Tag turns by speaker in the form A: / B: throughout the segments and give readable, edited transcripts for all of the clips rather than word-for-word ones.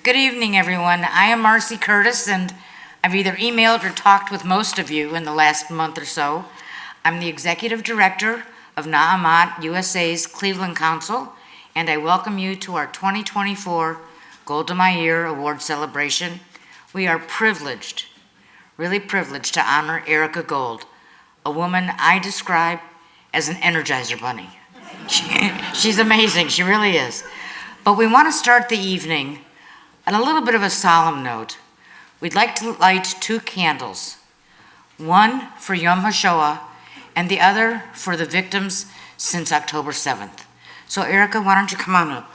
A: Good evening, everyone. I am Marcy Curtis, and I've either emailed or talked with most of you in the last month or so. I'm the Executive Director of AMAT USA's Cleveland Council, and I welcome you to our 2024 Golda Meir Award celebration. We are privileged, really privileged, to honor Erica Gold, a woman I describe as an Energizer bunny. She's amazing, she really is. But we want to start the evening on a little bit of a solemn note. We'd like to light 2 candles, one for Yom HaShoah and the other for the victims since October 7th. So Erica, why don't you come on up?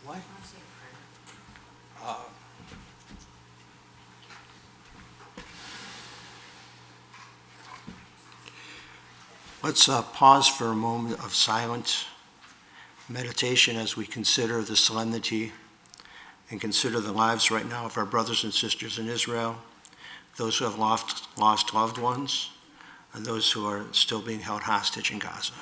B: What? Let's pause for a moment of silence, meditation as we consider the solemnity and consider the lives right now of our brothers and sisters in Israel, those who have lost loved ones, and those who are still being held hostage in Gaza.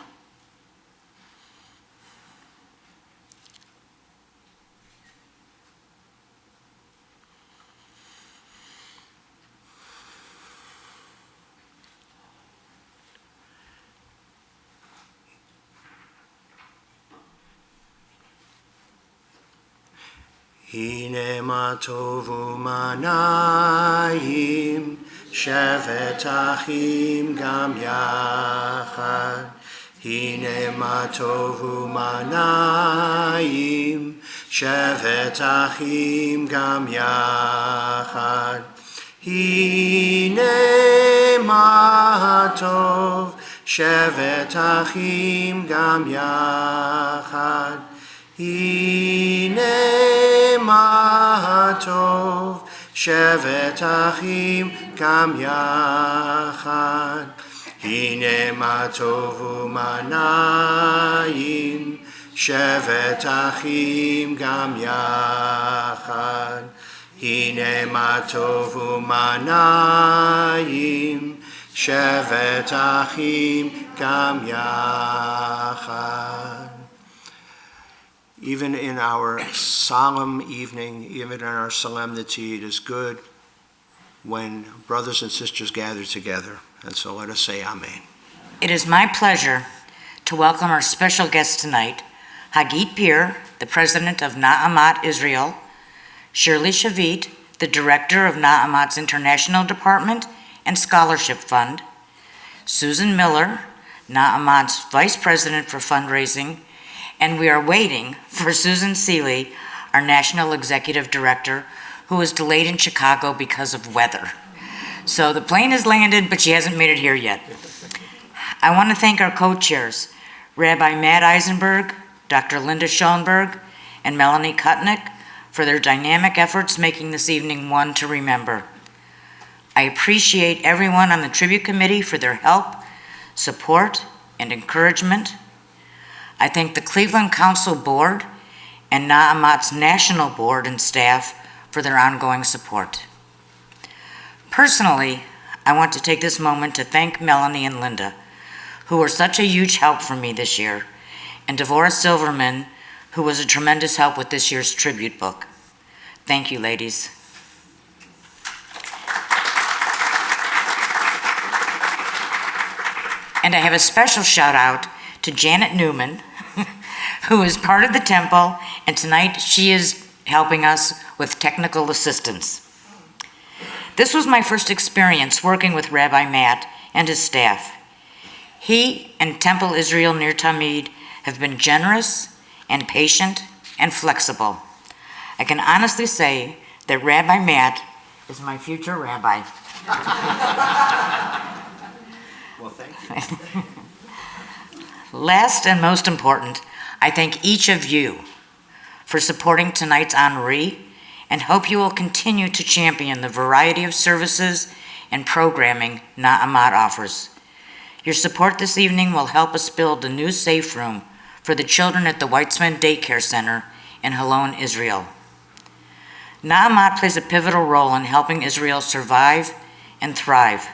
B: Hine ma tovu manayim, shevet achim gam yachad. Hine ma tovu manayim, shevet achim gam yachad. Hine ma tov, shevet achim gam yachad. Hine ma tov, shevet achim gam yachad. Hine ma tovu manayim, shevet achim gam yachad. Hine ma tovu manayim, shevet achim gam yachad. Even in our solemn evening, even in our solemnity, it is good when brothers and sisters gather together. And so let us say Amen.
A: It is my pleasure to welcome our special guest tonight, Hagit Peer, the president of AMAT Israel, Shirley Shavit, the director of AMAT's International Department and Scholarship Fund, Susan Miller, AMAT's vice president for fundraising, and we are waiting for Susan Seeley, our National Executive Director, who was delayed in Chicago because of weather. So the plane has landed, but she hasn't made it here yet. I want to thank our co-chairs, Rabbi Matt Eisenberg, Dr. Linda Schoenberg, and Melanie Kutnick, for their dynamic efforts making this evening one to remember. I appreciate everyone on the Tribute Committee for their help, support, and encouragement. I thank the Cleveland Council Board and AMAT's National Board and staff for their ongoing support. Personally, I want to take this moment to thank Melanie and Linda, who were such a huge help for me this year, and Devorah Silverman, who was a tremendous help with this year's tribute book. Thank you, ladies. And I have a special shout out to Janet Newman, who is part of the temple, and tonight she is helping us with technical assistance. This was my first experience working with Rabbi Matt and his staff. He and Temple Israel Ner Tamid have been generous and patient and flexible. I can honestly say that Rabbi Matt is my future rabbi.
B: Well, thank you.
A: Last and most important, I thank each of you for supporting tonight's honoree and hope you will continue to champion the variety of services and programming AMAT offers. Your support this evening will help us build a new safe room for the children at the Weitzman Daycare Center in Holon, Israel. AMAT plays a pivotal role in helping Israel survive and thrive.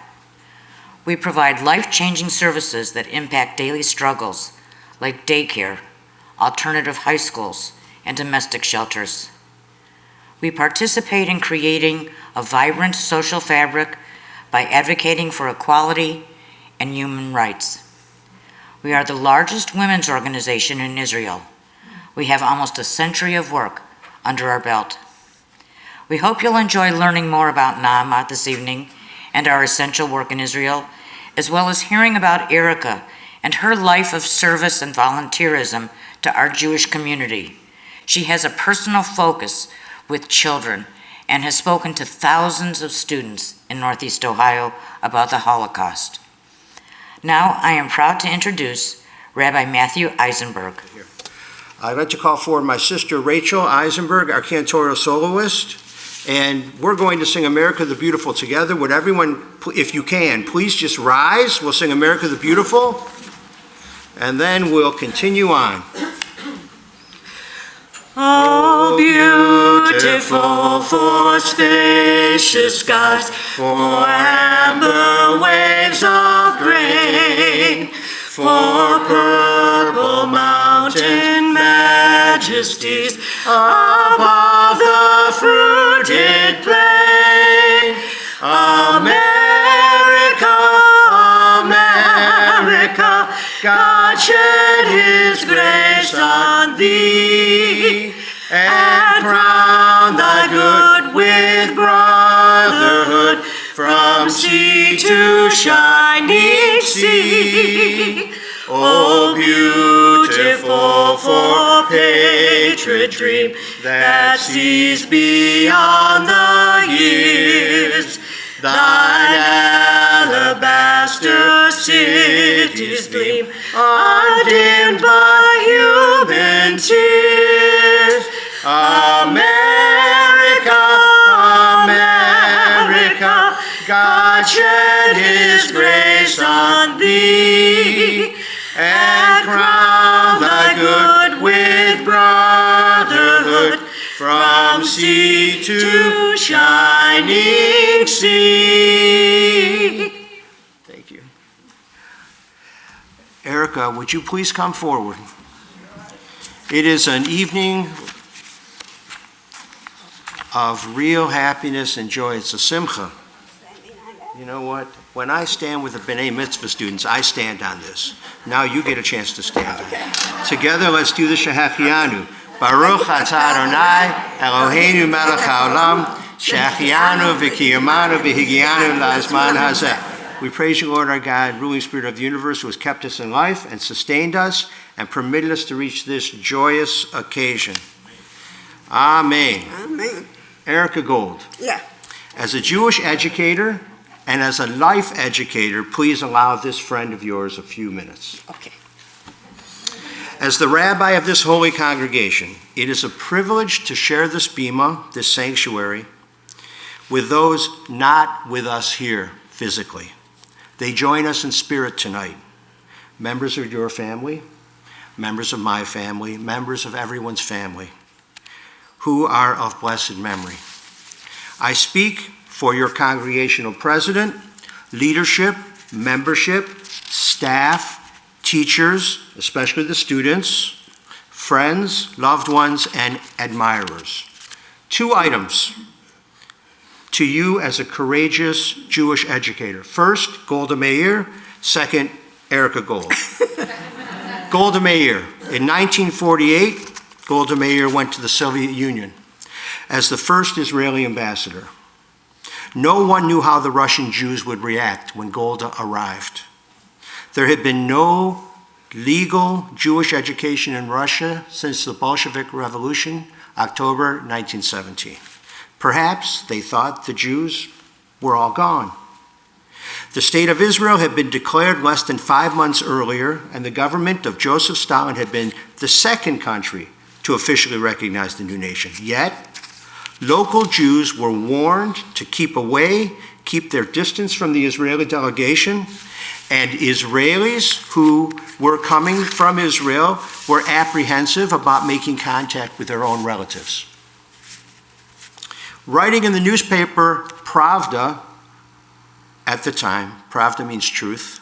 A: We provide life-changing services that impact daily struggles, like daycare, alternative high schools, and domestic shelters. We participate in creating a vibrant social fabric by advocating for equality and human rights. We are the largest women's organization in Israel. We have almost a century of work under our belt. We hope you'll enjoy learning more about AMAT this evening and our essential work in Israel, as well as hearing about Erica and her life of service and volunteerism to our Jewish community. She has a personal focus with children and has spoken to thousands of students in Northeast Ohio about the Holocaust. Now I am proud to introduce Rabbi Matthew Eisenberg.
B: I'd like to call forward my sister Rachel Eisenberg, our cantorial soloist, and we're going to sing America the Beautiful together. Would everyone, if you can, please just rise. We'll sing America the Beautiful, and then we'll continue on.
C: Oh, beautiful for spacious skies, for amber waves of grain, for purple mountain majesties above the fruited plain. America, America, God shed his grace on thee, and crown thy good with brotherhood, from sea to shining sea. Oh, beautiful for patriot dream that sees beyond the years. Thine alabaster cities gleam, undimmed by human tears. America, America, God shed his grace on thee, and crown thy good with brotherhood, from sea to shining sea.
B: Thank you. Erica, would you please come forward? It is an evening of real happiness and joy. It's a simcha. You know what? When I stand with the B'nai Mitzvah students, I stand on this. Now you get a chance to stand on it. Together, let's do the Shehachianu. Baruch atah Adonai, Eloheinu melech haolam, Shehachianu v'kiyamanu v'higianu la'azman hazeh. We praise you, Lord our God, ruling spirit of the universe, who has kept us in life and sustained us and permitted us to reach this joyous occasion. Amen.
D: Amen.
B: Erica Gold.
D: Yeah.
B: As a Jewish educator and as a life educator, please allow this friend of yours a few minutes.
D: Okay.
B: As the rabbi of this holy congregation, it is a privilege to share this bima, this sanctuary, with those not with us here physically. They join us in spirit tonight. Members of your family, members of my family, members of everyone's family, who are of blessed memory. I speak for your congregational president, leadership, membership, staff, teachers, especially the students, friends, loved ones, and admirers. 2 items to you as a courageous Jewish educator. First, Golda Meir. Second, Erica Gold. Golda Meir. In 1948, Golda Meir went to the Soviet Union as the first Israeli ambassador. No one knew how the Russian Jews would react when Golda arrived. There had been no legal Jewish education in Russia since the Bolshevik Revolution, October 1917. Perhaps they thought the Jews were all gone. The state of Israel had been declared less than 5 months earlier, and the government of Joseph Stalin had been the second country to officially recognize the new nation. Yet, local Jews were warned to keep away, keep their distance from the Israeli delegation, and Israelis who were coming from Israel were apprehensive about making contact with their own relatives. Writing in the newspaper Pravda, at the time, Pravda means truth,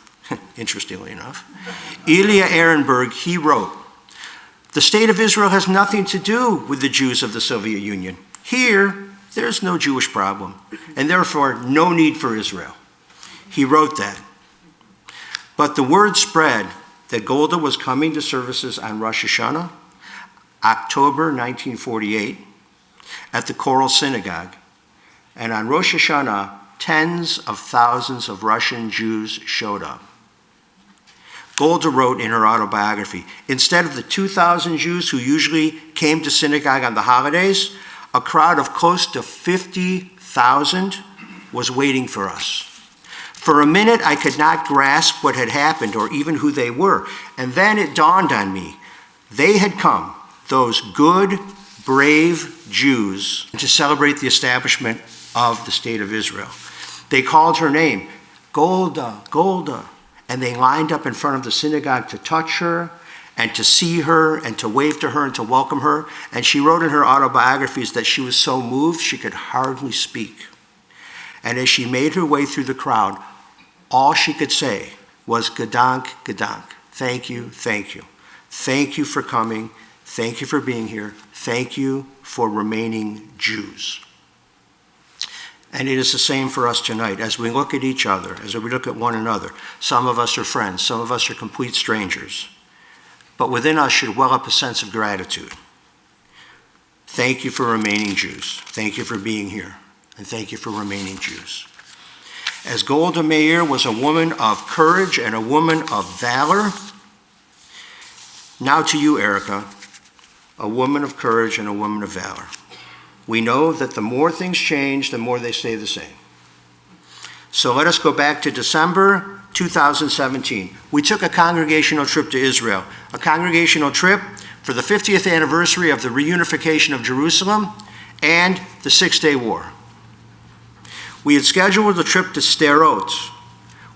B: interestingly enough, Ilya Ehrenberg, he wrote, "The state of Israel has nothing to do with the Jews of the Soviet Union. Here, there's no Jewish problem, and therefore no need for Israel." He wrote that. But the word spread that Golda was coming to services on Rosh Hashanah, October 1948, at the Choral Synagogue. And on Rosh Hashanah, tens of thousands of Russian Jews showed up. Golda wrote in her autobiography, "Instead of the 2,000 Jews who usually came to synagogue on the holidays, a crowd of close to 50,000 was waiting for us. For a minute, I could not grasp what had happened or even who they were. And then it dawned on me. They had come, those good, brave Jews, to celebrate the establishment of the state of Israel. They called her name, Golda, Golda, and they lined up in front of the synagogue to touch her and to see her and to wave to her and to welcome her. And she wrote in her autobiographies that she was so moved she could hardly speak. And as she made her way through the crowd, all she could say was, Gedank, Gedank, thank you, thank you. Thank you for coming. Thank you for being here. Thank you for remaining Jews. And it is the same for us tonight. As we look at each other, as we look at one another, some of us are friends, some of us are complete strangers. But within us should well up a sense of gratitude. Thank you for remaining Jews. Thank you for being here. And thank you for remaining Jews. As Golda Meir was a woman of courage and a woman of valor, now to you, Erica, a woman of courage and a woman of valor. We know that the more things change, the more they stay the same. So let us go back to December 2017. We took a congregational trip to Israel, a congregational trip for the 50th anniversary of the reunification of Jerusalem and the Six-Day War. We had scheduled a trip to Sderot,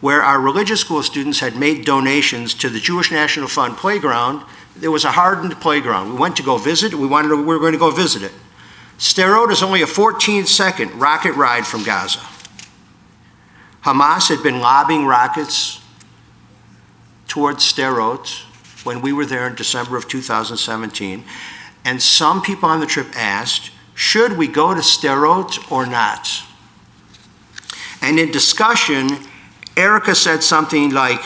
B: where our religious school students had made donations to the Jewish National Fund playground. There was a hardened playground. We went to go visit. We were going to go visit it. Sderot is only a 14-second rocket ride from Gaza. Hamas had been lobbing rockets towards Sderot when we were there in December of 2017, and some people on the trip asked, should we go to Sderot or not? And in discussion, Erica said something like,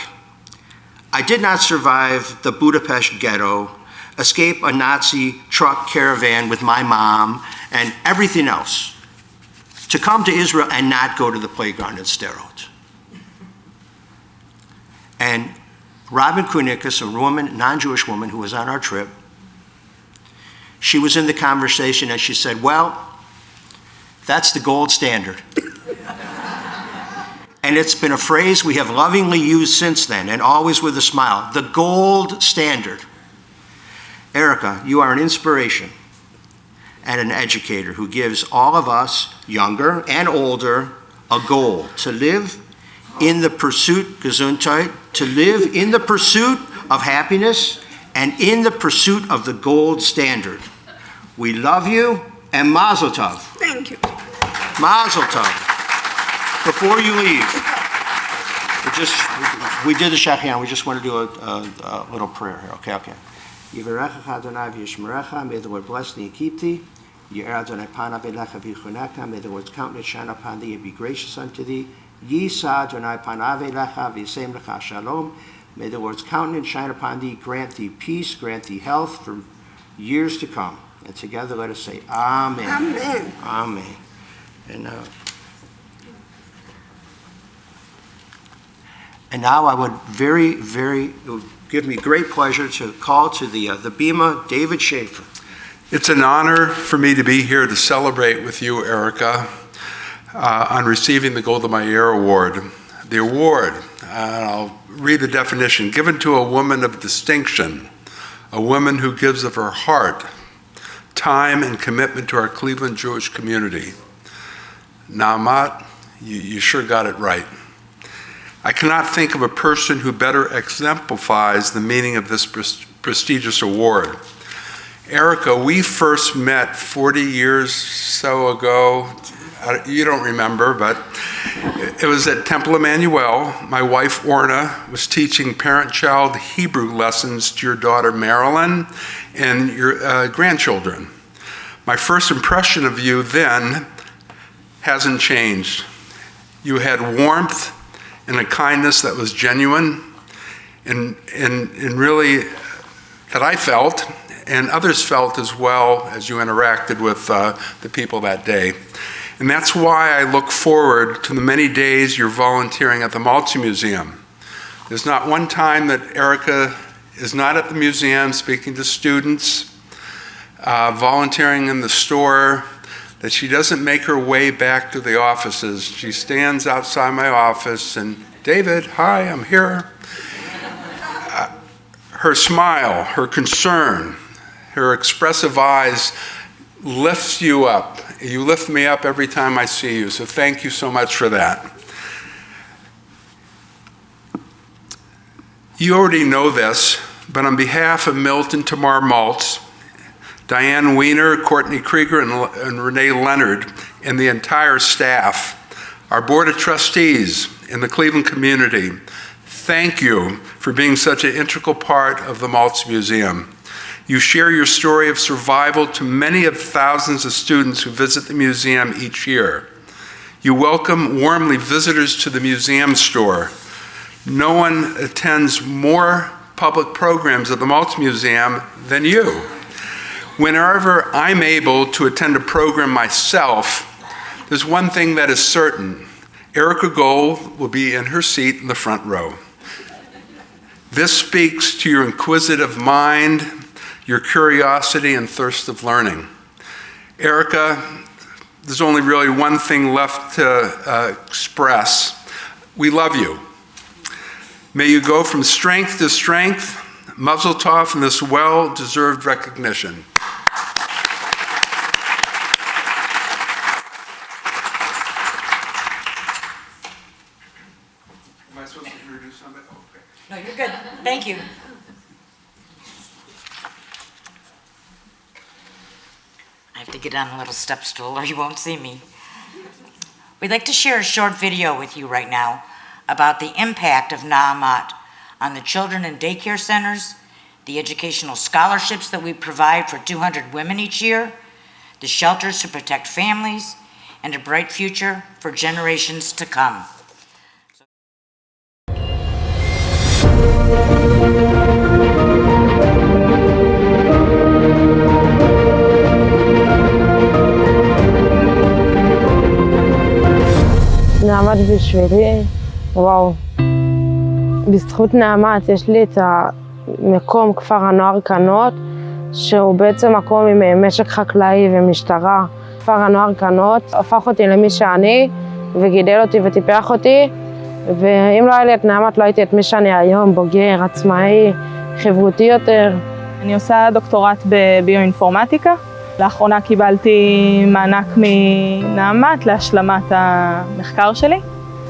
B: I did not survive the Budapest ghetto, escape a Nazi truck caravan with my mom, and everything else, to come to Israel and not go to the playground at Sderot. And Robin Kunikas, a woman, non-Jewish woman who was on our trip, she was in the conversation and she said, well, that's the gold standard. And it's been a phrase we have lovingly used since then, and always with a smile, the gold standard. Erica, you are an inspiration and an educator who gives all of us, younger and older, a goal to live in the pursuit, Gesundheit, to live in the pursuit of happiness and in the pursuit of the gold standard. We love you, and Mazel Tov.
D: Thank you.
B: Mazel Tov. Before you leave, we did the Shachian. We just want to do a little prayer here. Okay. Yivarechecha Adonai v'yishmerecha. May the Lord bless thee and keep thee. Yireh Adonai panav elecha v'yichuneka. May the Lord's countenance shine upon thee and be gracious unto thee. Yisa Adonai panav elecha v'yisem lecha shalom. May the Lord's countenance shine upon thee, grant thee peace, grant thee health for years to come. And together let us say, Amen.
D: Amen.
B: Amen. And now I would it would give me great pleasure to call to the Bema David Schaefer.
E: It's an honor for me to be here to celebrate with you, Erica, on receiving the Golda Meir Award. The award, I'll read the definition, given to a woman of distinction, a woman who gives of her heart, time, and commitment to our Cleveland Jewish community. Now, AMAT, you sure got it right. I cannot think of a person who better exemplifies the meaning of this prestigious award. Erica, we first met 40 years so ago. You don't remember, but It was at Temple Emmanuel. My wife, Orna, was teaching parent-child Hebrew lessons to your daughter, Marilyn, and your grandchildren. My first impression of you then hasn't changed. You had warmth and a kindness that was genuine and really that I felt and others felt as well as you interacted with the people that day. And that's why I look forward to the many days you're volunteering at the Maltz Museum. There's not one time that Erica is not at the museum speaking to students, volunteering in the store, that she doesn't make her way back to the offices. She stands outside my office and, David, hi, I'm here. Her smile, her concern, her expressive eyes lifts you up. You lift me up every time I see you, so thank you so much for that. You already know this, but on behalf of Milton Tamar Maltz, Diane Weiner, Courtney Krieger, and Renee Leonard, and the entire staff, our Board of Trustees, and the Cleveland community, thank you for being such an integral part of the Maltz Museum. You share your story of survival to many of thousands of students who visit the museum each year. You welcome warmly visitors to the museum store. No one attends more public programs at the Maltz Museum than you. Whenever I'm able to attend a program myself, there's one thing that is certain. Erica Gold will be in her seat in the front row. This speaks to your inquisitive mind, your curiosity and thirst of learning. Erica, there's only really one thing left to express. We love you. May you go from strength to strength, mazel tov, in this well-deserved recognition. Am I supposed to introduce somebody? Oh, okay.
A: No, you're good. Thank you. I have to get on a little step stool or you won't see me. We'd like to share a short video with you right now about the impact of AMAT on the children in daycare centers, the educational scholarships that we provide for 200 women each year, the shelters to protect families, and a bright future for generations to come.
D: נעמת בשבילי, וואו. בזכות נעמת יש לי את המקום כפר הנוער קנות, שהוא בעצם מקום עם משק חקלאי ומשטרה. כפר הנוער קנות הפך אותי למי שאני, וגידל אותי וטיפח אותי, ואם לא היה לי את נעמת לא הייתי את מי שאני היום, בוגר, עצמאי, חברותי יותר.
F: אני עושה דוקטורט בביואינפורמטיקה. לאחרונה קיבלתי מענק מנעמת להשלמת המחקר שלי.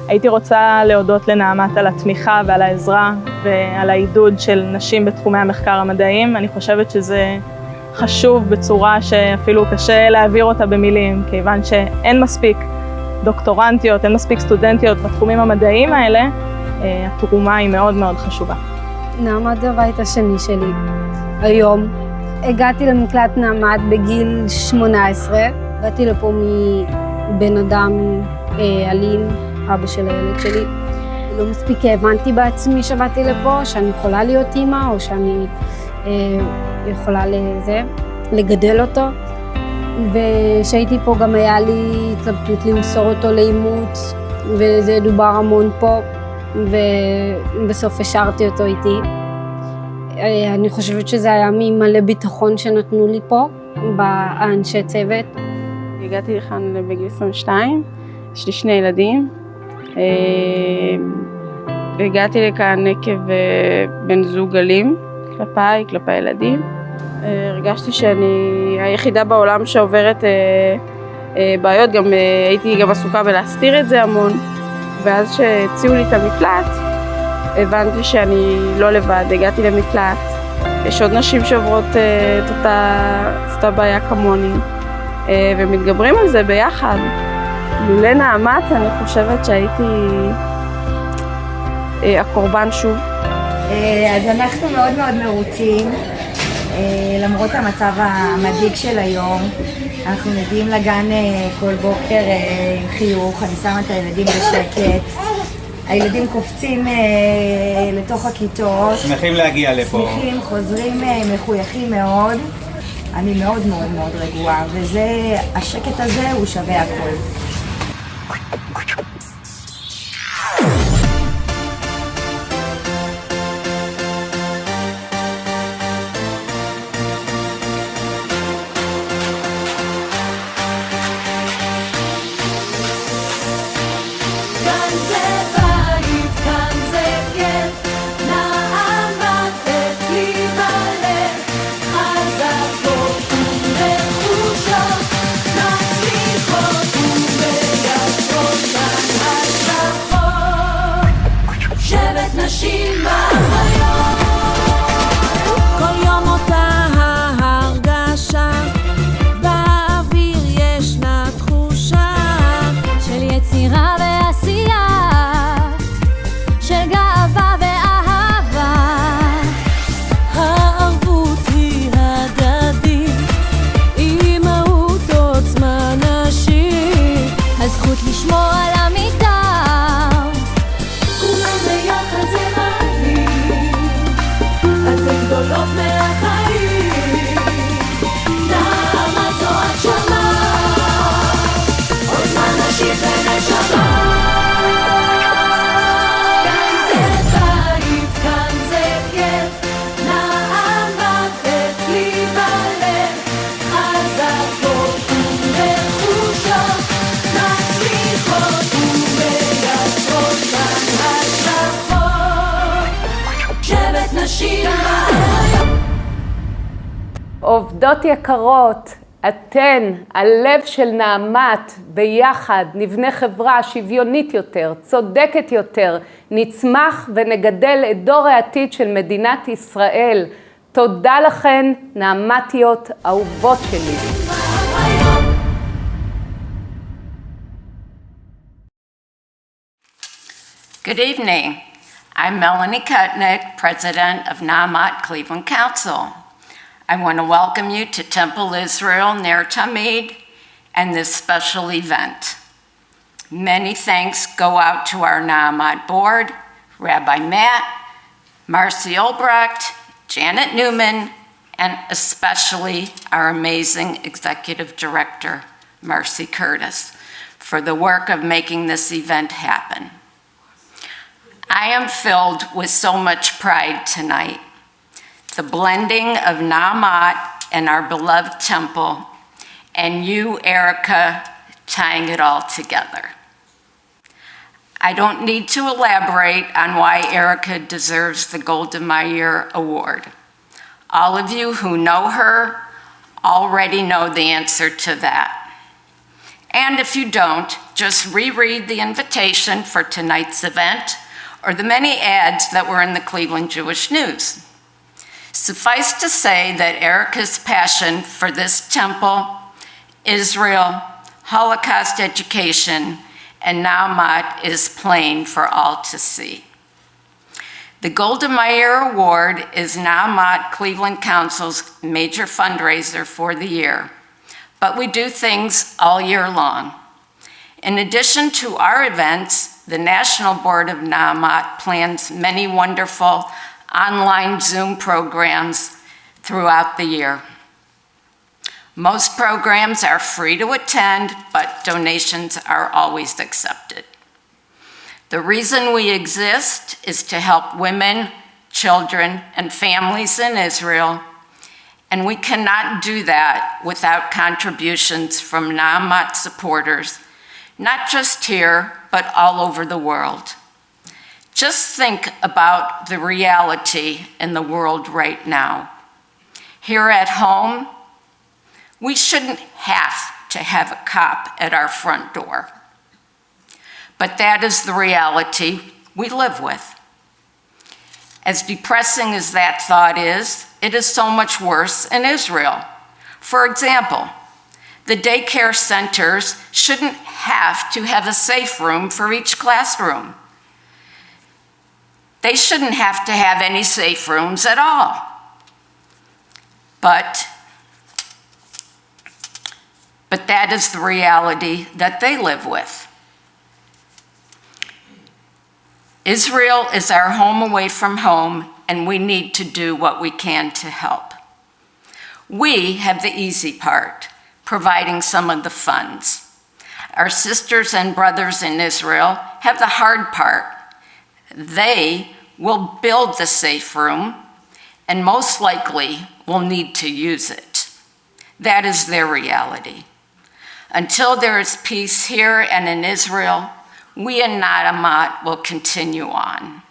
F: הייתי רוצה להודות לנעמת על התמיכה ועל העזרה ועל העידוד של נשים בתחומי המחקר המדעיים. אני חושבת שזה חשוב בצורה שאפילו קשה להעביר אותה במילים, כיוון שאין מספיק דוקטורנטיות, אין מספיק סטודנטיות בתחומים המדעיים האלה, התרומה היא מאוד מאוד חשובה.
G: נעמת זה הבית השני שלי. היום הגעתי למקלט נעמת בגיל 18. הגעתי לפה מבן אדם אלים, אבא של הילד שלי. לא מספיק הבנתי בעצמי שבאתי לפה, שאני יכולה להיות אימא, או שאני יכולה לגדל אותו. ושהייתי פה גם היה לי התלבטות למסור אותו לאימוץ, וזה דובר המון פה, ובסוף השארתי אותו איתי. אני חושבת שזה היה ממלא ביטחון שנתנו לי פה, באנשי צוות.
F: הגעתי לכאן בגיל 22, יש לי 2 ילדים. הגעתי לכאן עקב בן זוג אלים, כלפיי, כלפי ילדים. הרגשתי שאני היחידה בעולם שעוברת בעיות, גם הייתי גם עסוקה בלהסתיר את זה המון. ואז שהציעו לי את המקלט, הבנתי שאני לא לבד, הגעתי למקלט. יש עוד נשים שעוברות את אותה בעיה כמוני, ומתגברים על זה ביחד.
D: לולא נעמת, אני חושבת שהייתי הקורבן שוב.
H: אז אנחנו מאוד מאוד מרוצים, למרות המצב המדאיג של היום. אנחנו מגיעים לגן כל בוקר עם חיוך, אני שמה את הילדים בשקט. הילדים קופצים לתוך הכיתות.
C: שמחים להגיע לפה.
H: שמחים, חוזרים מחויכים מאוד. אני מאוד מאוד מאוד רגועה, וזה, השקט הזה הוא שווה הכל.
I: כל יום אותה ההרגשה, באוויר ישנה תחושה של יצירה ועשייה, של גאווה ואהבה. הערבות היא הדדית, אימהות עוצמה נשית, הזכות לשמור על המיטה. גדולות מהחיים, נעמת זו הגשמה, עוצמה נשית ונשמה. כאן זה בית, כאן זה כיף, נעמת אצלי בלב, חזקות ונחושות, מצליחות ומייצרות כאן הצלחות. שבט נשים
D: עובדות יקרות, אתן, הלב של נעמת, ביחד נבנה חברה שוויונית יותר, צודקת יותר, נצמח ונגדל את דור העתיד של מדינת ישראל. תודה לכן, נעמתיות אהובות שלי.
J: Good evening. I'm Melanie Kutnick, President of AMAT Cleveland Council. I want to welcome you to Temple Israel Ner Tamid and this special event. Many thanks go out to our AMAT board, Rabbi Matt, Marcy Olbrecht, Janet Newman, and especially our amazing Executive Director, Marcy Curtis, for the work of making this event happen. I am filled with so much pride tonight. The blending of Naamat and our beloved temple, and you, Erica, tying it all together. I don't need to elaborate on why Erica deserves the Golda Meir Award. All of you who know her already know the answer to that. And if you don't, just reread the invitation for tonight's event or the many ads that were in the Cleveland Jewish News. Suffice to say that Erica's passion for this temple, Israel, Holocaust education, and Naamat is plain for all to see. The Golda Meir Award is Naamat Cleveland Council's major fundraiser for the year, but we do things all year long. In addition to our events, the National Board of Naamat plans many wonderful online Zoom programs throughout the year. Most programs are free to attend, but donations are always accepted. The reason we exist is to help women, children, and families in Israel, and we cannot do that without contributions from Naamat supporters, not just here, but all over the world. Just think about the reality in the world right now. Here at home, we shouldn't have to have a cop at our front door. But that is the reality we live with. As depressing as that thought is, it is so much worse in Israel. For example, the daycare centers shouldn't have to have a safe room for each classroom. They shouldn't have to have any safe rooms at all. But that is the reality that they live with. Israel is our home away from home, and we need to do what we can to help. We have the easy part, providing some of the funds. Our sisters and brothers in Israel have the hard part. They will build the safe room and most likely will need to use it. That is their reality. Until there is peace here and in Israel, we in AMAT will continue on.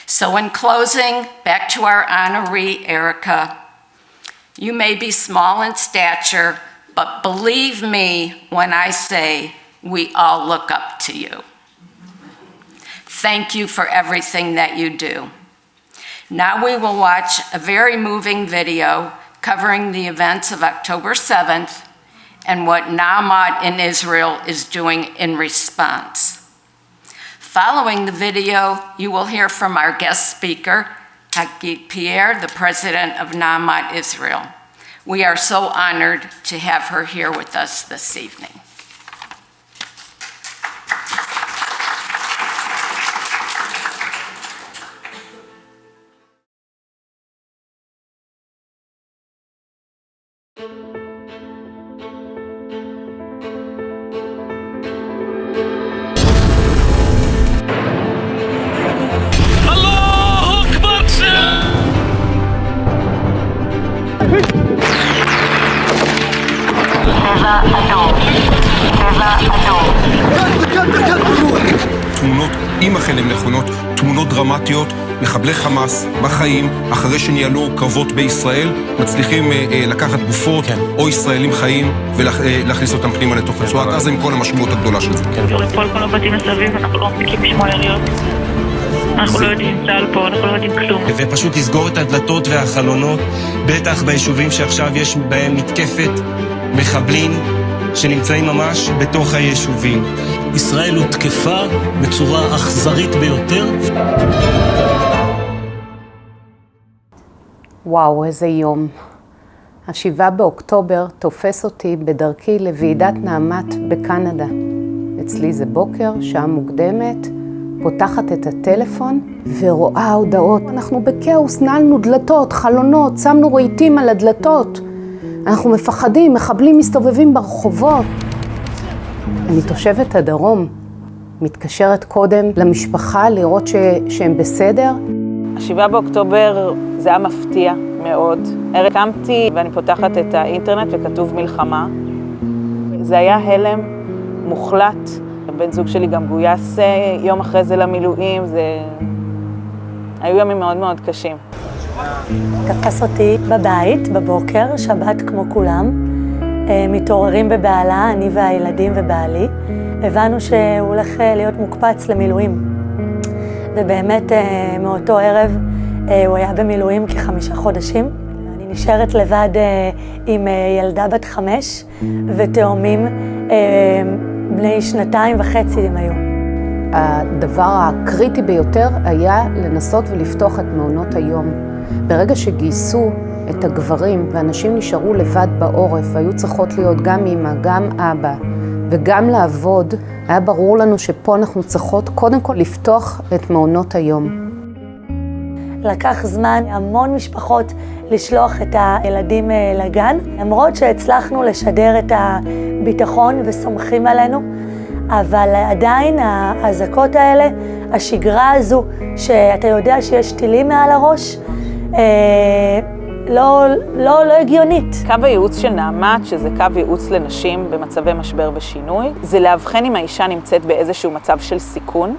J: So in closing, back to our honoree, Erica, you may be small in stature, but believe me when I say we all look up to you. Thank you for everything that you do. Now we will watch a very moving video covering the events of October 7th and what AMAT in Israel is doing in response. Following the video, you will hear from our guest speaker, Hagit Pierre, the president of AMAT Israel. We are so honored to have her here with us this evening.
K: תמונות, אם אכן הן נכונות, תמונות דרמטיות, מחבלי חמאס בחיים, אחרי שניהלו קרבות בישראל, מצליחים לקחת גופות או ישראלים חיים ולהכניס אותם פנימה לתוך רצועת עזה עם כל המשמעות הגדולה של זה.
L: יורים פה על כל הבתים מסביב, אנחנו לא מספיקים לשמוע יריות. אנחנו לא יודעים צה"ל פה, אנחנו לא יודעים כלום.
M: ופשוט לסגור את הדלתות והחלונות, בטח ביישובים שעכשיו יש בהם מתקפת מחבלים שנמצאים ממש בתוך היישובים.
N: ישראל הותקפה בצורה אכזרית ביותר.
O: וואו, איזה יום. ה7 באוקטובר תופס אותי בדרכי לוועידת נעמת בקנדה. אצלי זה בוקר, שעה מוקדמת, פותחת את הטלפון ורואה הודעות. אנחנו בכאוס, נעלנו דלתות, חלונות, שמנו רהיטים על הדלתות. אנחנו מפחדים, מחבלים מסתובבים ברחובות. אני תושבת הדרום, מתקשרת קודם למשפחה לראות שהם בסדר.
F: ה7 באוקטובר זה היה מפתיע מאוד. קמתי ואני פותחת את האינטרנט וכתוב מלחמה. זה היה הלם מוחלט. בן זוג שלי גם גויס יום אחרי זה למילואים. היו ימים מאוד מאוד קשים.
P: תפס אותי בבית, בבוקר, שבת כמו כולם. מתעוררים בבעלה, אני והילדים ובעלי. הבנו שהוא הולך להיות מוקפץ למילואים. ובאמת מאותו ערב הוא היה במילואים כ5 חודשים. אני נשארת לבד עם ילדה בת 5 ותאומים בני 2.5 הם היו.
O: הדבר הקריטי ביותר היה לנסות ולפתוח את מעונות היום. ברגע שגייסו את הגברים ואנשים נשארו לבד בעורף והיו צריכות להיות גם אמא, גם אבא וגם לעבוד, היה ברור לנו שפה אנחנו צריכות קודם כל לפתוח את מעונות היום.
P: לקח זמן המון משפחות לשלוח את הילדים לגן, למרות שהצלחנו לשדר את הביטחון וסומכים עלינו, אבל עדיין האזעקות האלה, השגרה הזו שאתה יודע שיש טילים מעל הראש, לא הגיונית.
F: קו הייעוץ של נעמת, שזה קו ייעוץ לנשים במצבי משבר ושינוי, זה להבחן אם האישה נמצאת באיזשהו מצב של סיכון.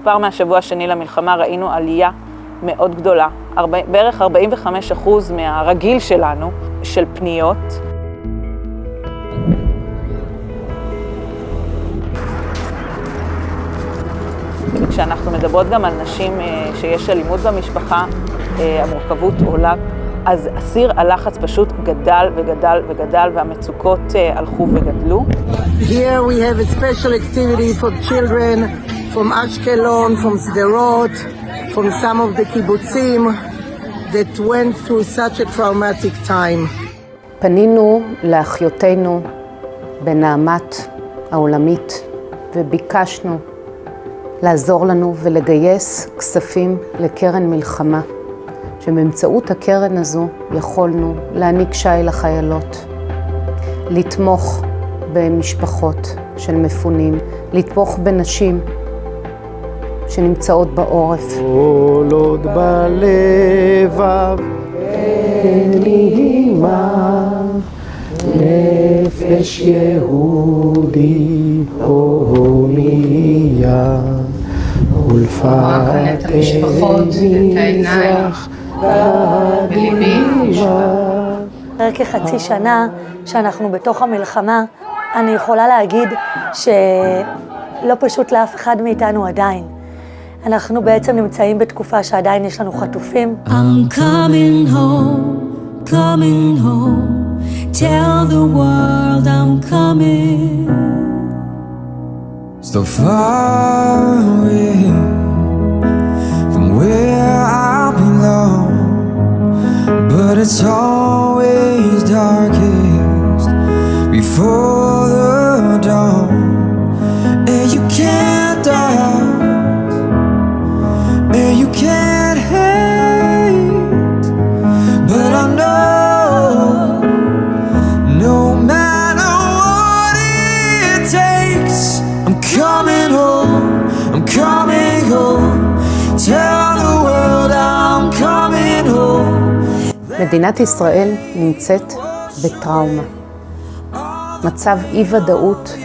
F: כבר מהשבוע השני למלחמה ראינו עלייה מאוד גדולה, בערך 45% מהרגיל שלנו, של פניות. כשאנחנו מדברות גם על נשים שיש אלימות במשפחה, המורכבות עולה אז הסיר הלחץ פשוט גדל וגדל וגדל, והמצוקות הלכו וגדלו.
Q: Here we have a special activity for children from Ashkelon, from Sderot, from some of the kibbutzim that went through such a traumatic time.
O: פנינו לאחיותינו בנעמת העולמית וביקשנו לעזור לנו ולגייס כספים לקרן מלחמה, שבאמצעות הקרן הזו יכולנו להעניק שי לחיילות, לתמוך במשפחות של מפונים, לתמוך בנשים שנמצאות בעורף.
C: כל עוד בלבב אין לי הימה, נפש יהודי הומייה, ולפת מזרח גלימה.
P: אחרי כחצי שנה שאנחנו בתוך המלחמה, אני יכולה להגיד שלא פשוט לאף אחד מאיתנו עדיין. אנחנו בעצם נמצאים בתקופה שעדיין יש לנו חטופים.
I: I'm coming home, coming home. Tell the world I'm coming.
R: So far away from where I belong, but it's always darkest before the dawn, and you can't doubt, and you can't hate, but I know no matter what it takes, I'm coming home, I'm coming home. Tell the world I'm coming home.
O: מדינת ישראל נמצאת בטראומה. מצב אי-ודאות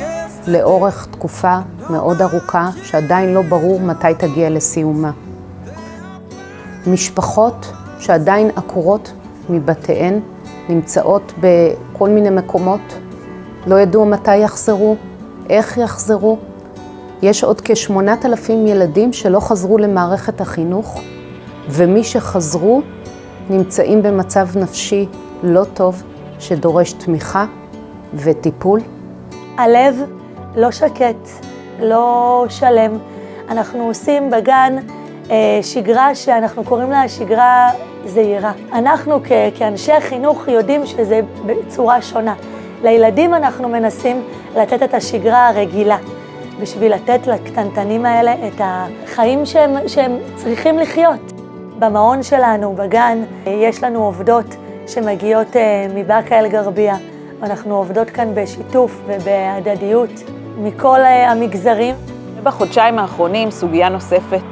O: לאורך תקופה מאוד ארוכה, שעדיין לא ברור מתי תגיע לסיומה. משפחות שעדיין עקורות מבתיהן, נמצאות בכל מיני מקומות, לא ידעו מתי יחזרו, איך יחזרו. יש עוד כ8,000 ילדים שלא חזרו למערכת החינוך, ומי שחזרו נמצאים במצב נפשי לא טוב, שדורש תמיכה וטיפול.
P: הלב לא שקט, לא שלם. אנחנו עושים בגן שגרה שאנחנו קוראים לה שגרה זהירה. אנחנו כאנשי החינוך יודעים שזה בצורה שונה. לילדים אנחנו מנסים לתת את השגרה הרגילה, בשביל לתת לקטנטנים האלה את החיים שהם צריכים לחיות. במעון שלנו, בגן, יש לנו עובדות שמגיעות מבאקה אל גרבייה. אנחנו עובדות כאן בשיתוף ובהדדיות מכל המגזרים.
F: בחודשיים האחרונים סוגיה נוספת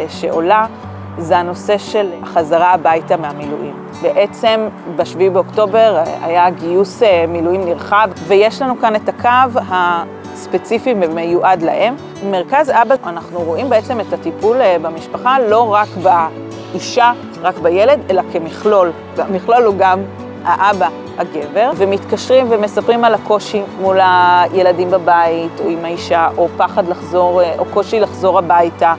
F: שעולה זה הנושא של החזרה הביתה מהמילואים. בעצם ב7 באוקטובר היה גיוס מילואים נרחב, ויש לנו כאן את הקו הספציפי ומיועד להם. במרכז אבא אנחנו רואים בעצם את הטיפול במשפחה לא רק באישה, רק בילד, אלא כמכלול. המכלול הוא גם האבא, הגבר, ומתקשרים ומספרים על הקושי מול הילדים בבית או עם האישה, או פחד לחזור, או קושי לחזור הביתה.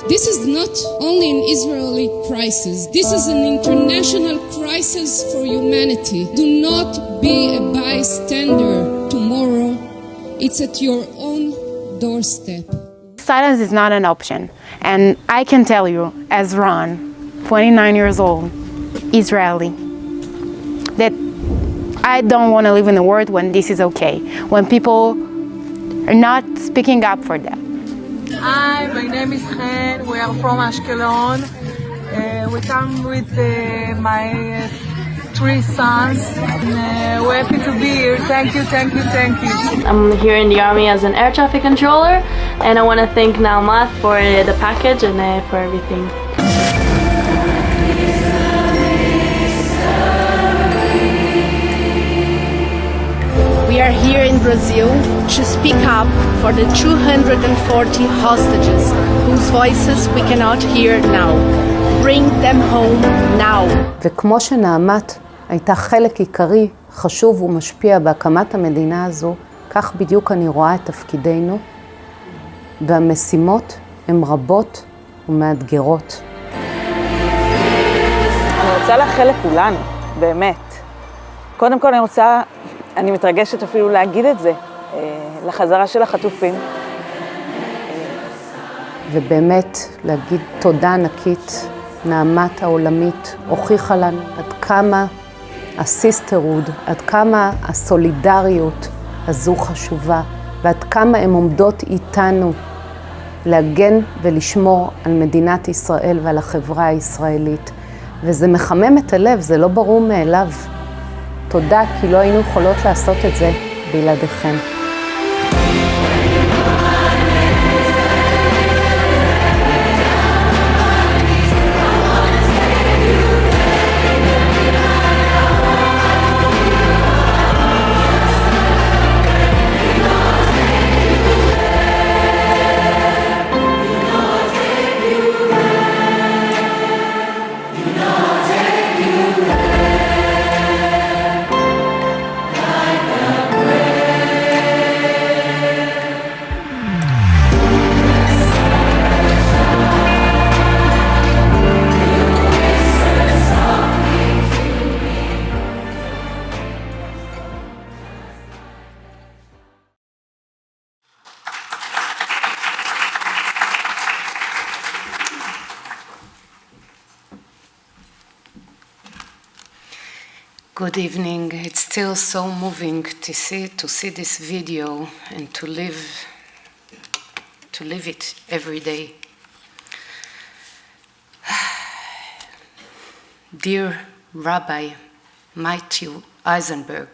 S: This is not only an Israeli crisis. This is an international crisis for humanity. Do not be a bystander tomorrow. It's at your own doorstep.
D: Silence is not an option. And I can tell you, as Ron, 29 years old, Israeli, that I don't want to live in a world when this is okay, when people are not speaking up for that.
T: Hi, my name is Chen. We are from Ashkelon. We come with my 3 sons. We're happy to be here. Thank you, thank you, thank you.
U: I'm here in the Army as an air traffic controller, and I want to thank AMAT for the package and for everything.
V: We are here in Brazil to speak up for the 240 hostages whose voices we cannot hear now. Bring them home now.
O: וכמו שנעמת הייתה חלק עיקרי, חשוב ומשפיע בהקמת המדינה הזו, כך בדיוק אני רואה את תפקידנו, והמשימות הן רבות ומאתגרות.
B: אני רוצה לאחל לכולנו, באמת. קודם כל אני מתרגשת אפילו להגיד את זה, לחזרה של החטופים.
O: ובאמת להגיד תודה ענקית, נעמת העולמית הוכיחה לנו עד כמה הסיסטרוד, עד כמה הסולידריות הזו חשובה, ועד כמה הן עומדות איתנו להגן ולשמור על מדינת ישראל ועל החברה הישראלית. וזה מחמם את הלב, זה לא ברור מאליו. תודה, כי לא היינו יכולות לעשות את זה בלעדיכם.
E: Good evening. It's still so moving to see this video and to live it every day. Dear Rabbi Matthew Eisenberg,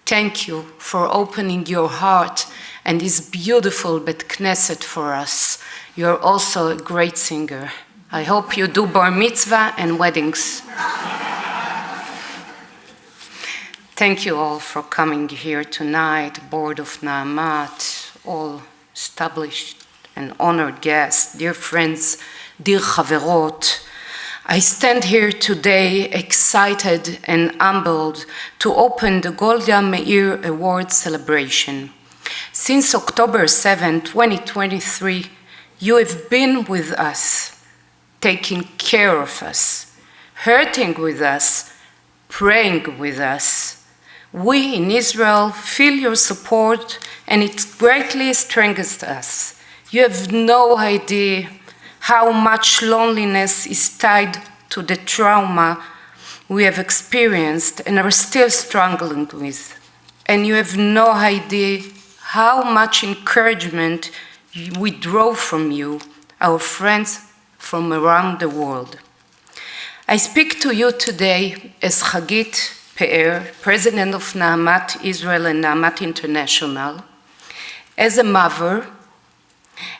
E: thank you for opening your heart and this beautiful Bet Knesset for us. You're also a great singer. I hope you do bar mitzvah and weddings. Thank you all for coming here tonight, Board of Na'amat, all established and honored guests, dear friends, dear Chaverot. I stand here today excited and humbled to open the Golda Meir Award celebration. Since October 7, 2023, you have been with us, taking care of us, hurting with us, praying with us. We in Israel feel your support and it greatly strengthens us. You have no idea how much loneliness is tied to the trauma we have experienced and are still struggling with. And you have no idea how much encouragement we draw from you, our friends from around the world. I speak to you today as Hagit Pe'er, President of Na'amat Israel and Na'amat International, as a mother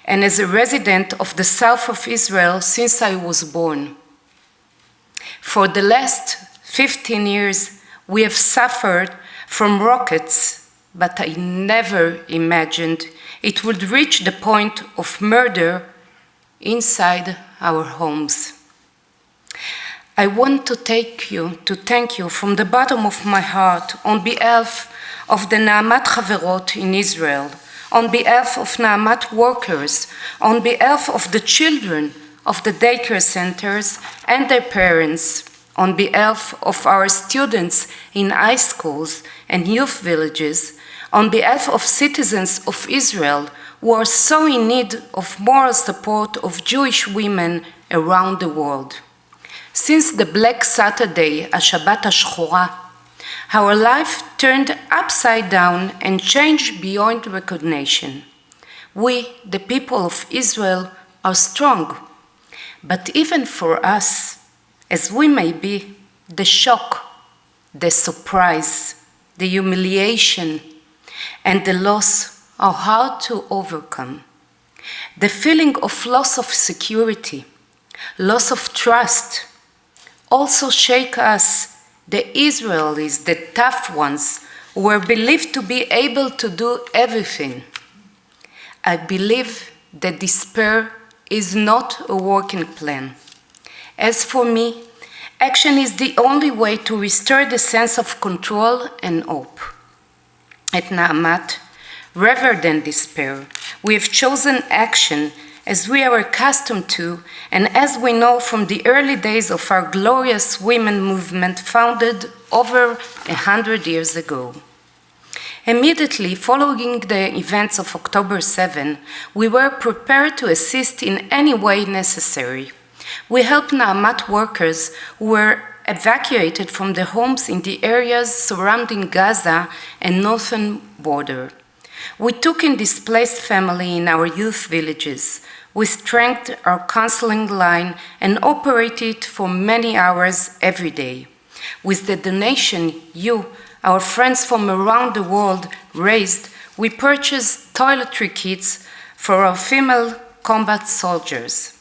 E: and as a resident of the south of Israel since I was born. For the last 15 years, we have suffered from rockets, but I never imagined it would reach the point of murder inside our homes. I want to thank you from the bottom of my heart on behalf of the Na'amat Chaverot in Israel, on behalf of Na'amat workers, on behalf of the children of the daycare centers and their parents, on behalf of our students in high schools and youth villages, on behalf of citizens of Israel who are so in need of moral support of Jewish women around the world. Since the Black Saturday, Shabbat HaShchora, our life turned upside down and changed beyond recognition. We, the people of Israel, are strong. But even for us, as we may be, the shock, the surprise, the humiliation, and the loss are hard to overcome. The feeling of loss of security, loss of trust, also shake us, the Israelis, the tough ones, who were believed to be able to do everything. I believe that despair is not a working plan. As for me, action is the only way to restore the sense of control and hope. At Na'amat, rather than despair, we have chosen action as we are accustomed to, and as we know from the early days of our glorious women movement founded over 100 years ago. Immediately following the events of October 7, we were prepared to assist in any way necessary. We helped AMAT workers who were evacuated from their homes in the areas surrounding Gaza and northern border. We took in displaced families in our youth villages. We strengthened our counseling line and operated for many hours every day. With the donation you, our friends from around the world, raised, we purchased toiletry kits for our female combat soldiers.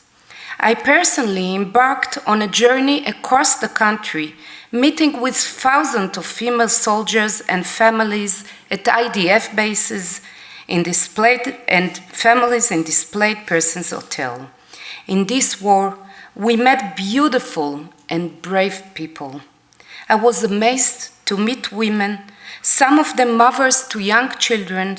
E: I personally embarked on a journey across the country, meeting with thousands of female soldiers and families at IDF bases and families in displaced persons hotel. In this war, we met beautiful and brave people. I was amazed to meet women, some of them mothers to young children,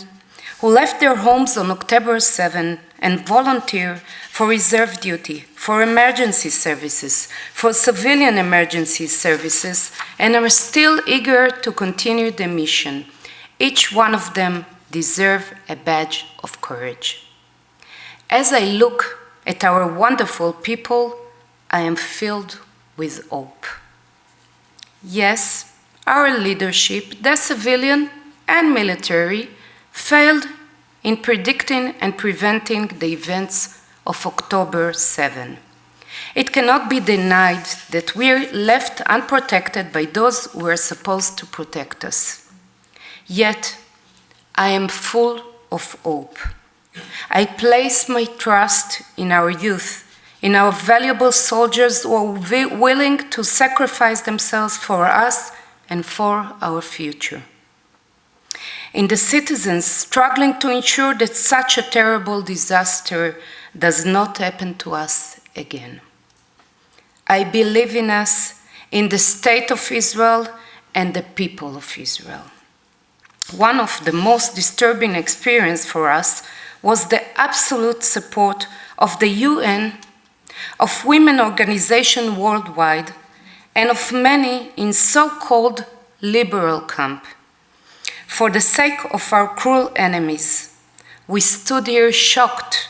E: who left their homes on October 7 and volunteered for reserve duty, for emergency services, for civilian emergency services, and are still eager to continue the mission. Each one of them deserves a badge of courage. As I look at our wonderful people, I am filled with hope. Yes, our leadership, the civilian and military, failed in predicting and preventing the events of October 7. It cannot be denied that we are left unprotected by those who are supposed to protect us. Yet, I am full of hope. I place my trust in our youth, in our valuable soldiers who are willing to sacrifice themselves for us and for our future. In the citizens struggling to ensure that such a terrible disaster does not happen to us again. I believe in us, in the state of Israel and the people of Israel. One of the most disturbing experiences for us was the absolute support of the UN, of women organizations worldwide, and of many in so-called liberal camp. For the sake of our cruel enemies, we stood here shocked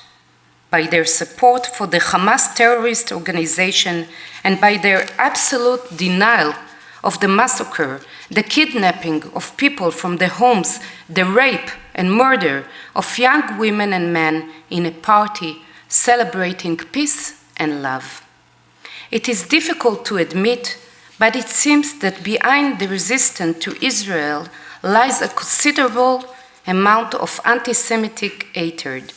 E: by their support for the Hamas terrorist organization and by their absolute denial of the massacre, the kidnapping of people from their homes, the rape and murder of young women and men in a party celebrating peace and love. It is difficult to admit, but it seems that behind the resistance to Israel lies a considerable amount of anti-Semitic hatred.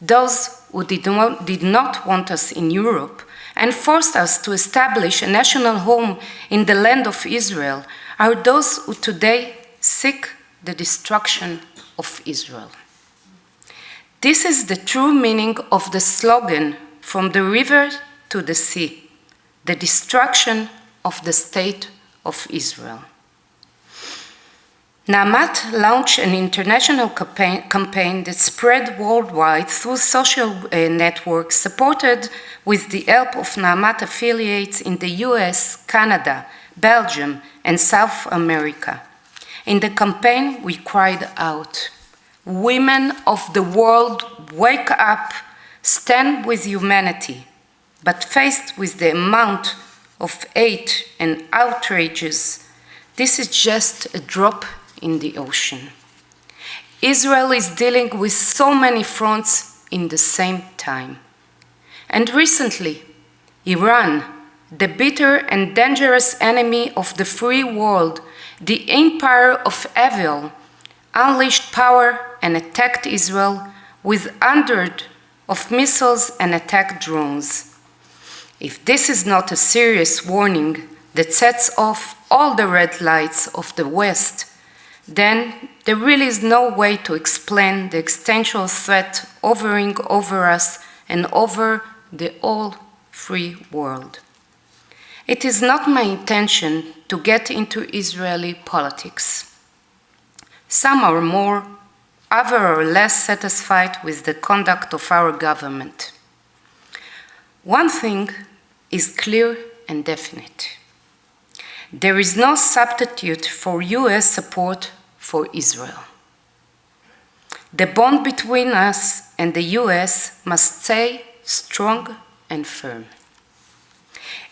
E: Those who did not want us in Europe and forced us to establish a national home in the land of Israel are those who today seek the destruction of Israel. This is the true meaning of the slogan, "From the river to the sea," the destruction of the state of Israel. AMAT launched an international campaign that spread worldwide through social networks supported with the help of AMAT affiliates in the US, Canada, Belgium, and South America. In the campaign, we cried out, "Women of the world, wake up, stand with humanity," but faced with the amount of hate and outrages, this is just a drop in the ocean. Israel is dealing with so many fronts in the same time. And recently, Iran, the bitter and dangerous enemy of the free world, the empire of evil, unleashed power and attacked Israel with hundreds of missiles and attack drones. If this is not a serious warning that sets off all the red lights of the West, then there really is no way to explain the existential threat hovering over us and over the whole free world. It is not my intention to get into Israeli politics. Some are more, other are less satisfied with the conduct of our government. One thing is clear and definite. There is no substitute for US support for Israel. The bond between us and the US must stay strong and firm.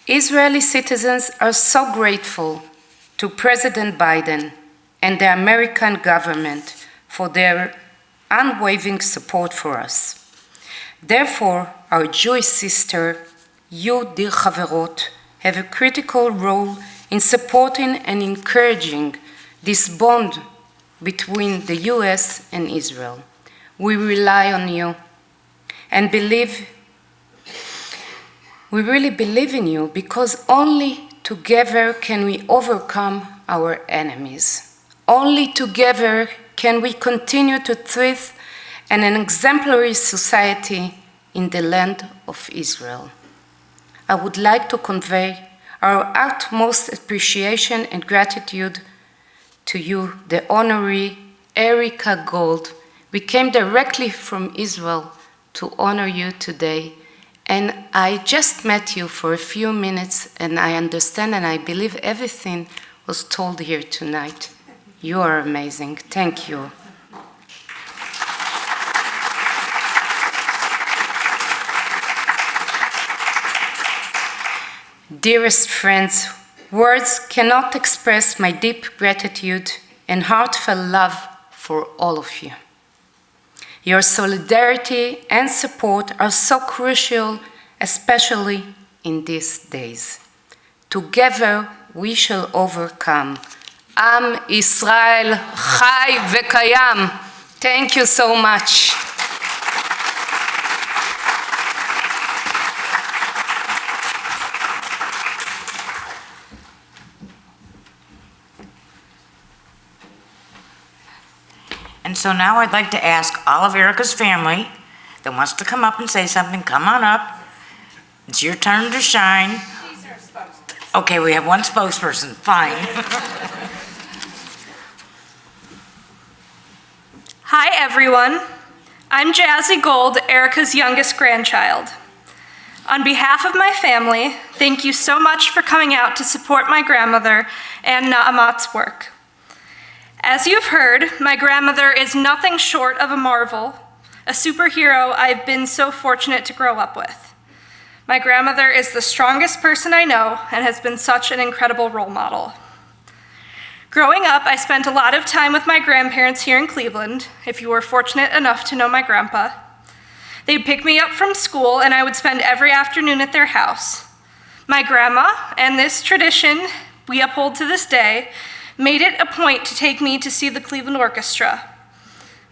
E: Israeli citizens are so grateful to President Biden and the American government for their unwavering support for us. Therefore, our Jewish sister, you, dear Chaverot, have a critical role in supporting and encouraging this bond between the US and Israel. We rely on you and we really believe in you because only together can we overcome our enemies. Only together can we continue to thrive in an exemplary society in the land of Israel. I would like to convey our utmost appreciation and gratitude to you, the honoree Erika Gold. We came directly from Israel to honor you today. And I just met you for a few minutes, and I understand and I believe everything was told here tonight. You are amazing. Thank you. Dearest friends, words cannot express my deep gratitude and heartfelt love for all of you. Your solidarity and support are so crucial, especially in these days. Together we shall overcome. Am Israel Chai Vekayam. Thank you so much.
A: And so now I'd like to ask all of Erica's family that wants to come up and say something, come on up. It's your turn to shine.
G: She's our spokesperson.
A: Okay, we have one spokesperson, fine.
G: Hi, everyone. I'm Jazzy Gold, Erica's youngest grandchild. On behalf of my family, thank you so much for coming out to support my grandmother and Naamat's work. As you've heard, my grandmother is nothing short of a marvel, a superhero I've been so fortunate to grow up with. My grandmother is the strongest person I know and has been such an incredible role model. Growing up, I spent a lot of time with my grandparents here in Cleveland, if you were fortunate enough to know my grandpa. They'd pick me up from school and I would spend every afternoon at their house. My grandma, and this tradition we uphold to this day, made it a point to take me to see the Cleveland Orchestra.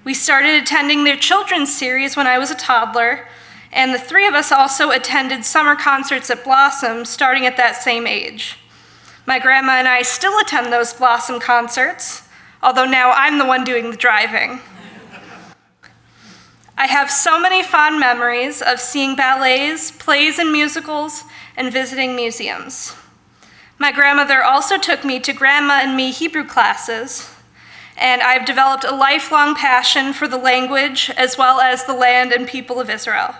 G: We started attending their children's series when I was a toddler, and the three of us also attended summer concerts at Blossom starting at that same age. My grandma and I still attend those Blossom concerts, although now I'm the one doing the driving. I have so many fond memories of seeing ballets, plays and musicals, and visiting museums. My grandmother also took me to Grandma and Me Hebrew classes, and I've developed a lifelong passion for the language as well as the land and people of Israel.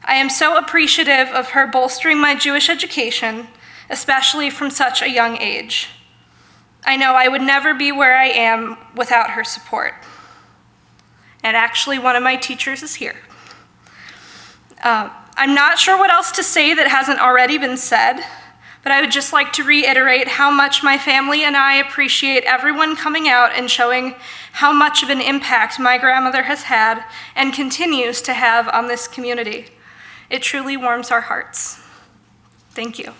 G: I am so appreciative of her bolstering my Jewish education, especially from such a young age. I know I would never be where I am without her support. And actually, one of my teachers is here. I'm not sure what else to say that hasn't already been said, but I would just like to reiterate how much my family and I appreciate everyone coming out and showing how much of an impact my grandmother has had and continues to have on this community. It truly warms our hearts. Thank you.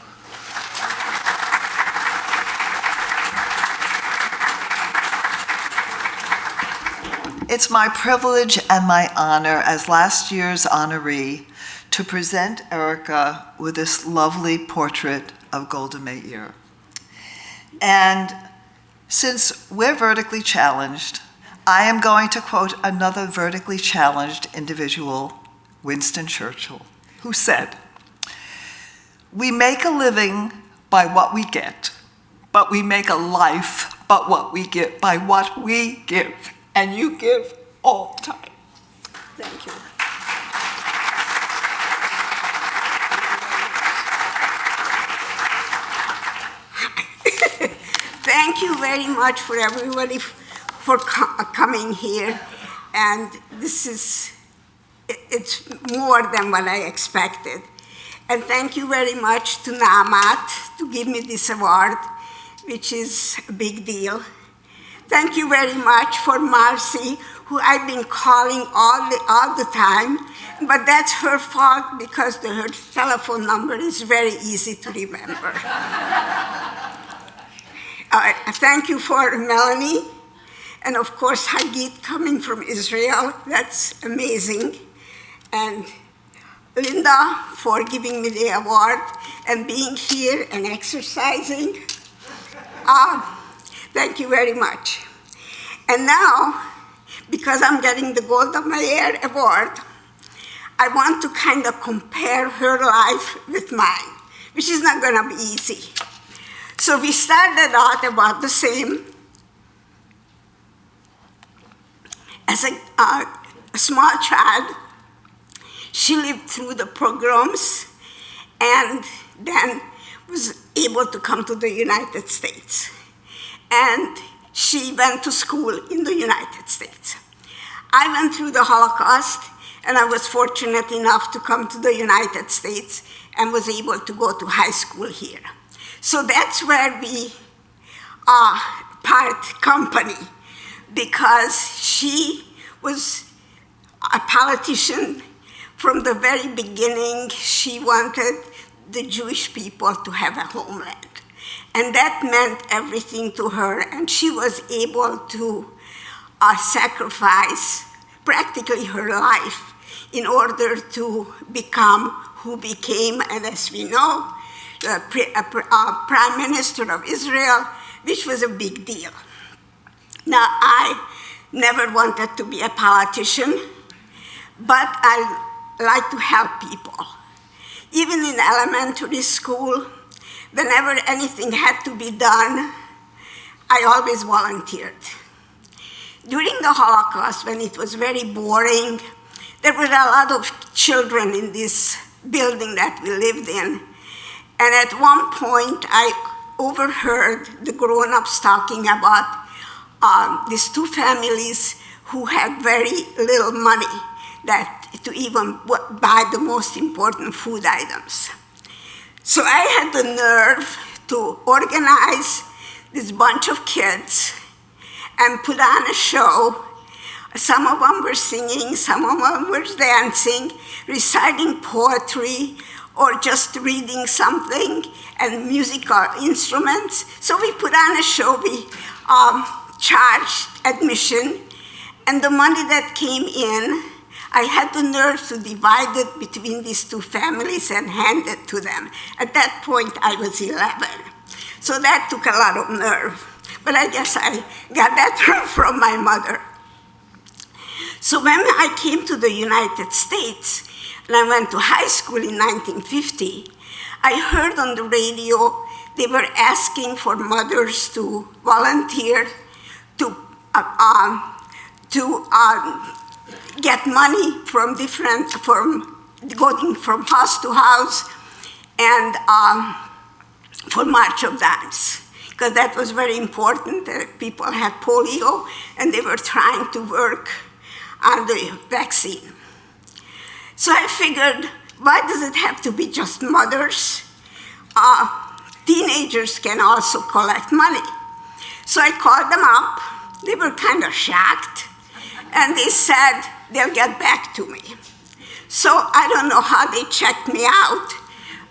W: It's my privilege and my honor as last year's honoree to present Erica with this lovely portrait of Golda Meir. And since we're vertically challenged, I am going to quote another vertically challenged individual, Winston Churchill, who said, "We make a living by what we get, but we make a life by what we give, And you give
H: all the time. Thank you. Thank you very much for everybody for coming here. And it's more than what I expected. And thank you very much to AMAT to give me this award, which is a big deal. Thank you very much for Marcy, who I've been calling all the time, but that's her fault because her telephone number is very easy to remember. Thank you for Melanie, and of course Hagit coming from Israel, that's amazing. And Linda for giving me the award and being here and exercising. Thank you very much. And now, because I'm getting the Golda Meir award, I want to kind of compare her life with mine, which is not going to be easy. So we started out about the same. As a small child, she lived through the pogroms and then was able to come to the United States. And she went to school in the United States. I went through the Holocaust, and I was fortunate enough to come to the United States and was able to go to high school here. So that's where we part company, because she was a politician. From the very beginning, she wanted the Jewish people to have a homeland. And that meant everything to her, and she was able to sacrifice practically her life in order to become who became, and as we know, the Prime Minister of Israel, which was a big deal. Now, I never wanted to be a politician, but I like to help people. Even in elementary school, whenever anything had to be done, I always volunteered. During the Holocaust, when it was very boring, there were a lot of children in this building that we lived in. And at one point, I overheard the grown-ups talking about these two families who had very little money to even buy the most important food items. So I had the nerve to organize this bunch of kids and put on a show. Some of them were singing, some of them were dancing, reciting poetry, or just reading something, and musical instruments. So we put on a show, we charged admission, and the money that came in, I had the nerve to divide it between these two families and hand it to them. At that point, I was 11. So that took a lot of nerve. But I guess I got that from my mother. So when I came to the United States, and I went to high school in 1950, I heard on the radio they were asking for mothers to volunteer to get money from going from house to house and for March of Dimes, because that was very important. People had polio and they were trying to work on the vaccine. So I figured, why does it have to be just mothers? Teenagers can also collect money. So I called them up. They were kind of shocked. And they said they'll get back to me. So I don't know how they checked me out,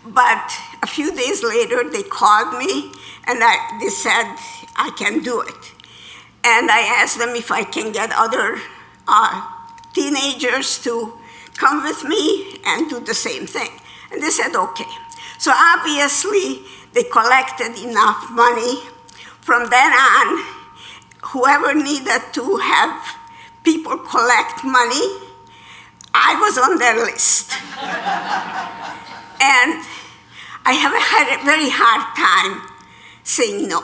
H: but a few days later they called me and they said I can do it. And I asked them if I can get other teenagers to come with me and do the same thing. And they said, okay. So obviously they collected enough money. From then on, whoever needed to have people collect money, I was on their list. And I have had a very hard time saying no.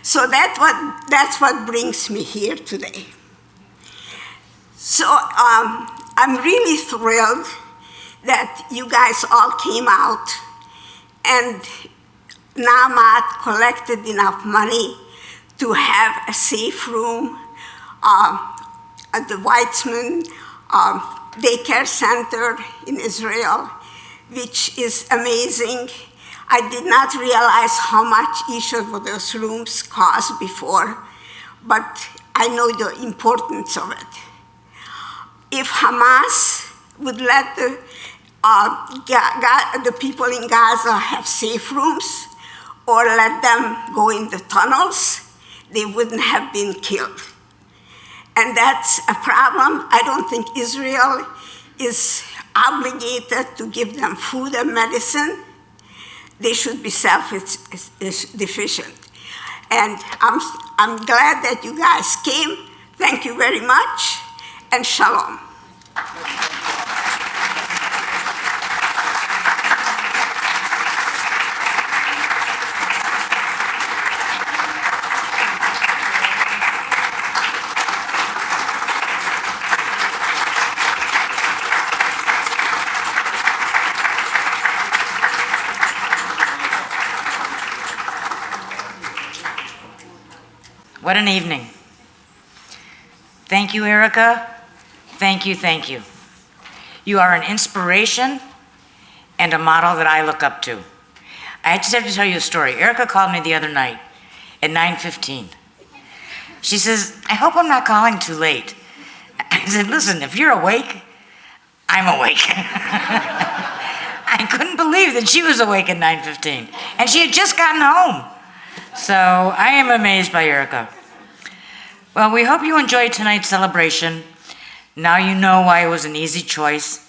H: So that's what brings me here today. So I'm really thrilled that you guys all came out and AMAT collected enough money to have a safe room at the Weizmann Daycare Center in Israel, which is amazing. I did not realize how much each of those rooms cost before, but I know the importance of it. If Hamas would let the people in Gaza have safe rooms or let them go in the tunnels, they wouldn't have been killed. And that's a problem. I don't think Israel is obligated to give them food and medicine. They should be self-sufficient. And I'm glad that you guys came. Thank you very much, and shalom.
A: What an evening. Thank you, Erica. Thank you, thank you. You are an inspiration and a model that I look up to. I just have to tell you a story. Erica called me the other night at 9:15. She says, I hope I'm not calling too late. I said, listen, if you're awake, I'm awake. I couldn't believe that she was awake at 9:15, and she had just gotten home. So I am amazed by Erica. Well, we hope you enjoyed tonight's celebration. Now you know why it was an easy choice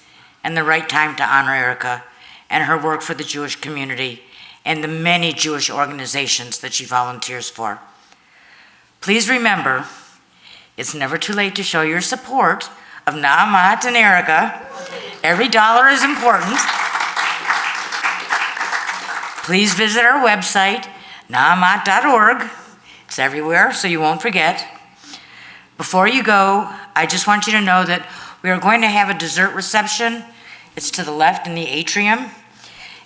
A: and the right time to honor Erica and her work for the Jewish community and the many Jewish organizations that she volunteers for. Please remember, it's never too late to show your support of AMAT and Erica. Every dollar is important. Please visit our website, naamat.org. It's everywhere, so you won't forget. Before you go, I just want you to know that we are going to have a dessert reception. It's to the left in the atrium.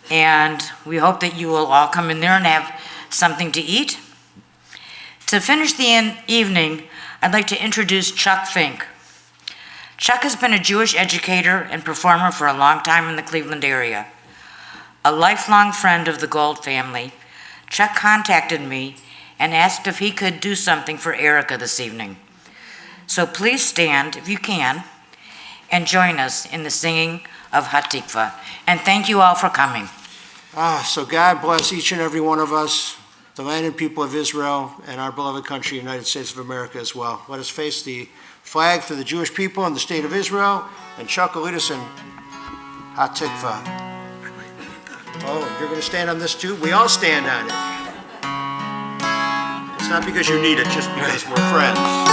A: And we hope that you will all come in there and have something to eat. To finish the evening, I'd like to introduce Chuck Fink. Chuck has been a Jewish educator and performer for a long time in the Cleveland area. A lifelong friend of the Gold family, Chuck contacted me and asked if he could do something for Erica this evening. So please stand, if you can, and join us in the singing of Hatikva. And thank you all for coming.
J: So God bless each and every one of us, the land and people of Israel, and our beloved country, United States of America as well. Let us face the flag for the Jewish people and the state of Israel, and Chuck will lead us in Hatikva. Oh, you're going to stand on this too? We all stand on it. It's not because you need it, just because we're friends.